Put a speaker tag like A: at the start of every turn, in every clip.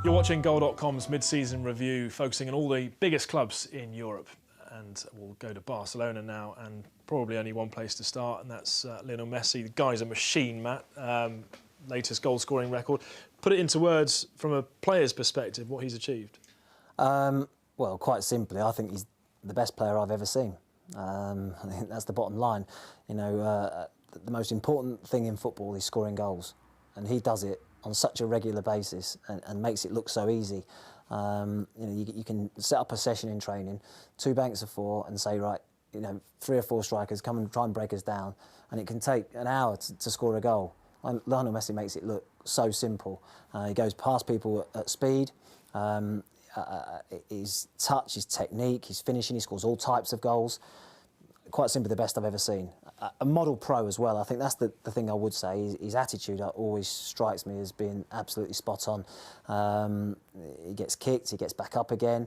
A: You're watching Goal.com's mid-season review, focusing on all the biggest clubs in Europe. And we'll go to Barcelona now, and probably only one place to start, and that's Lionel Messi. The guy's a machine, Matt. Latest goal-scoring record. Put it into words from a player's perspective, what he's achieved.
B: Well, quite simply, I think he's the best player I've ever seen. I think that's the bottom line. You know, the most important thing in football is scoring goals, and he does it on such a regular basis and makes it look so easy. You know, you can set up a session in training, 2 banks of 4, and say, right, you know, 3 or 4 strikers come and try and break us down, and it can take an hour to score a goal. Lionel Messi makes it look so simple. He goes past people at speed. His touch, his technique, his finishing, he scores all types of goals. Quite simply the best I've ever seen. A model pro as well. I think that's the thing I would say. His attitude always strikes me as being absolutely spot on. He gets kicked, he gets back up again.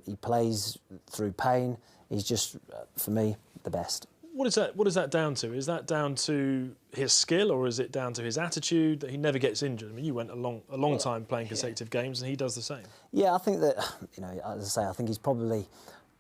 B: He plays through pain. He's just, for me, the best.
A: What is that down to? Is that down to his skill, or is it down to his attitude that he never gets injured? I mean, you went a long time playing consecutive games, and he does the same. Yeah,
B: I think that, you know, as I say, I think he's probably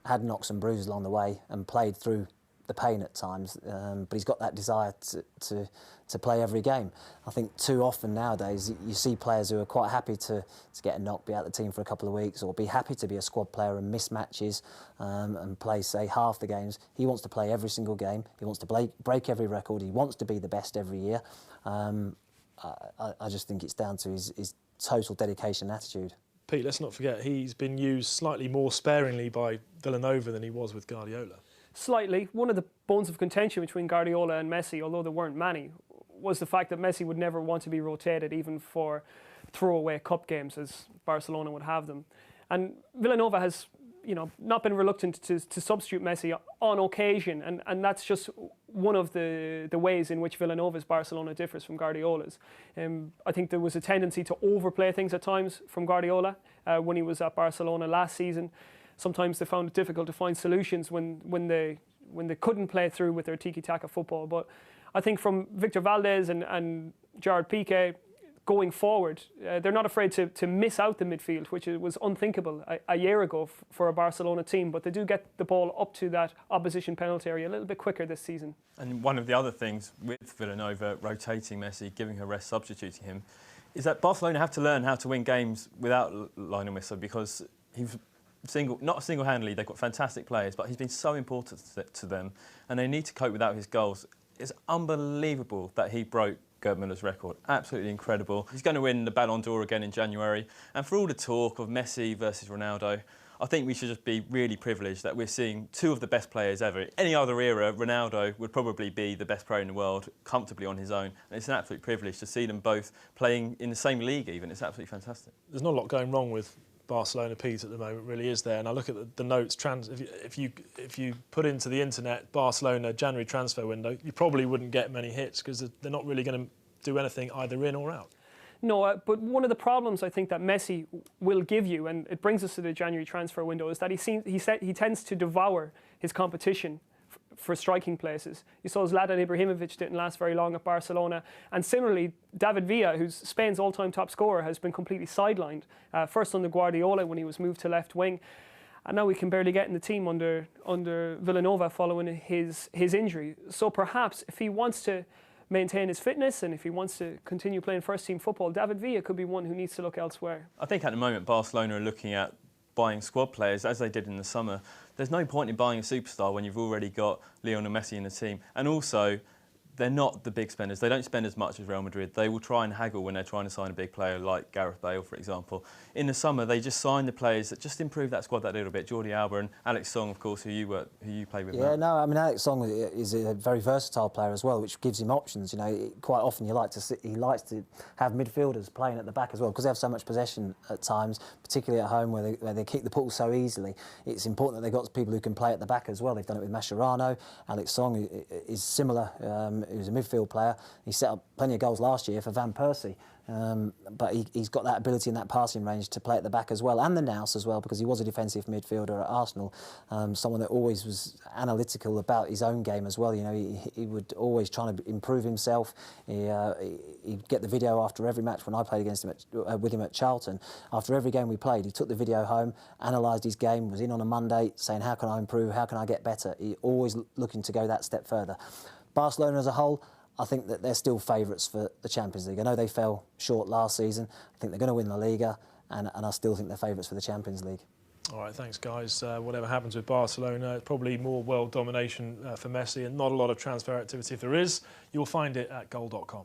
B: had knocks and bruises along the way and played through the pain at times, but he's got that desire to play every game. I think too often nowadays you see players who are quite happy to get a knock, be out of the team for a couple of weeks, or be happy to be a squad player and miss matches and play, say, half the games. He wants to play every single game. He wants to break every record. He wants to be the best every year. I just think it's down to his total dedication and attitude.
A: Pete, let's not forget, he's been used slightly more sparingly by Villanova than he was with Guardiola.
C: Slightly. One of the bones of contention between Guardiola and Messi, although there weren't many, was the fact that Messi would never want to be rotated, even for throwaway cup games, as Barcelona would have them. And Villanova has, you know, not been reluctant to substitute Messi on occasion, and that's just one of the ways in which Villanova's Barcelona differs from Guardiola's. I think there was a tendency to overplay things at times from Guardiola when he was at Barcelona last season. Sometimes they found it difficult to find solutions when they couldn't play through with their tiki-taka football. But I think from Victor Valdez and Gerard Piqué going forward, they're not afraid to miss out the midfield, which was unthinkable a year ago for a Barcelona team. But they do get the ball up to that opposition penalty area a little bit quicker this season. And
D: one of the other things with Villanova rotating Messi, giving her rest, substituting him, is that Barcelona have to learn how to win games without Lionel Messi, because he's not single-handedly, they've got fantastic players, but he's been so important to them, and they need to cope without his goals. It's unbelievable that he broke Gerd Muller's record. Absolutely incredible. He's going to win the Ballon d'Or again in January. And for all the talk of Messi versus Ronaldo, I think we should just be really privileged that we're seeing 2 of the best players ever. Any other era, Ronaldo would probably be the best player in the world, comfortably on his own. And it's an absolute privilege to see them both playing in the same league even. It's absolutely fantastic.
A: There's not a lot going wrong with Barcelona, Pete, at the moment, really, is there? And I look at the notes. If you put into the internet Barcelona January transfer window, you probably wouldn't get many hits, because they're not really going to do anything either in or out.
C: No, but one of the problems I think that Messi will give you, and it brings us to the January transfer window, is that he tends to devour his competition for striking places. You saw Zlatan Ibrahimovic didn't last very long at Barcelona, and similarly David Villa, who's Spain's all-time top scorer, has been completely sidelined, first under Guardiola when he was moved to left wing, and now we can barely get in the team under Villanova following his injury. So perhaps if he wants to maintain his fitness and if he wants to continue playing first-team football, David Villa could be one who needs to look elsewhere.
D: I think at the moment Barcelona are looking at buying squad players, as they did in the summer. There's no point in buying a superstar when you've already got Lionel Messi in the team. And also, they're not the big spenders. They don't spend as much as Real Madrid. They will try and haggle when they're trying to sign a big player like Gareth Bale, for example. In the summer, they just sign the players that just improve that squad that little bit. Jordi Alba and Alex Song, of course, who you played with.
B: Yeah, no, I mean, Alex Song is a very versatile player as well, which gives him options. You know, quite often he likes to have midfielders playing at the back as well, because they have so much possession at times, particularly at home where they kick the ball so easily. It's important that they've got people who can play at the back as well. They've done it with Mascherano. Alex Song is similar. He was a midfield player. He set up plenty of goals last year for Van Persie, but he's got that ability and that passing range to play at the back as well, and the nous as well, because he was a defensive midfielder at Arsenal, someone that always was analytical about his own game as well. You know, he would always try to improve himself. He'd get the video after every match. When I played against him with him at Charlton, after every game we played, he took the video home, analysed his game, was in on a Monday saying, how can I improve, how can I get better? He always looking to go that step further. Barcelona as a whole, I think that they're still favourites for the Champions League. I know they fell short last season. I think they're going to win La Liga, and I still think they're favourites for the Champions League.
A: All right, thanks, guys. Whatever happens with Barcelona, it's probably more world domination for Messi and not a lot of transfer activity. If there is, you'll find it at goal.com.